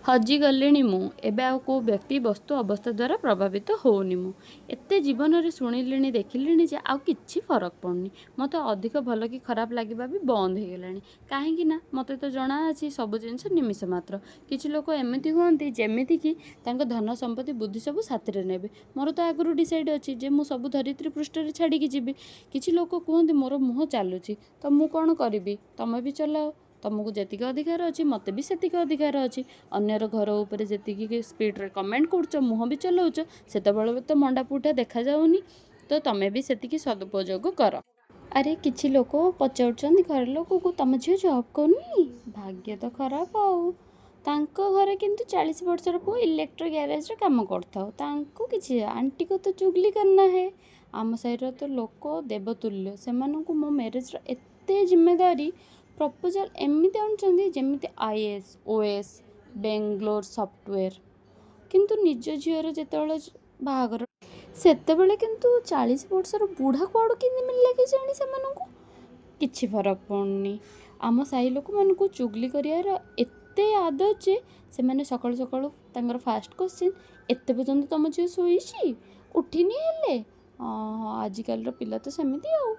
हजिगलिणी मु एबे आउ को व्यक्ति वस्तु अवस्था द्वारा प्रभावित होनी मु एते जीवन रे शुणिलिणी देखिलिणी जे आउ किछि फरक पड़नी मते अधिक भल कि खराब लागिबा भी बंद हो गलानी काहेकि ना मते तो जଣା अछि सब जिंस निमिष मात्र किछि लोक एमिति हुअंती जेमिति कि तांको धन संपत्ति बुद्धि सब साथी रे नेबे मोर तो आगरु डिसाइड अछि जे मु सब धरित्री पृष्ठ रे छाडी कि जीबी किछि लोक कहंती मोर मुह चालुछि तो मु कोन करबी तमे भी चलाओ तुमको जेतिक अधिकार अच्छी मत भी सेतिक अधिकार अच्छी अन्यर घर उपर जी स्पीड रे कमेंट कर मुह भी चलाउच से तो मंडा पुठा देखा जाऊनी तो तुम्हें भी सेतिकी सदुपयोग कर। अरे किछि लोक पचार घर लोक को तुम झील जॉब करनी भाग्य तो खराब आउ तांको घरे किंतु 40 वर्षर पुओ इलेक्ट्रिक गैरेज रे काम करथाओ किछि आंटी को तो चुगली करना है आम साइर तो लोक देवतुल्य से मो मैरेज एते जिम्मेदारी प्रपोजल एमती आनुचंदी जेमिति आईएएस ओएस बेंगलोर सॉफ्टवेयर किंतु निज झीर जेतेबेले बाहागर सेतेबेले किंतु 40 वर्षर बुढ़ा कुआड़ू किंतु मिलला कि जानी सेमानंकु किछि फरक पड़नी आम साही लोक मानकु चुगली करियार एते आदत जे से माने सकाळु सकाळु तांगर फास्ट क्वेश्चन एते पर्यंत तम झील सोईची उठिनी हेले आजिकल पिला तो सेमिति आउ।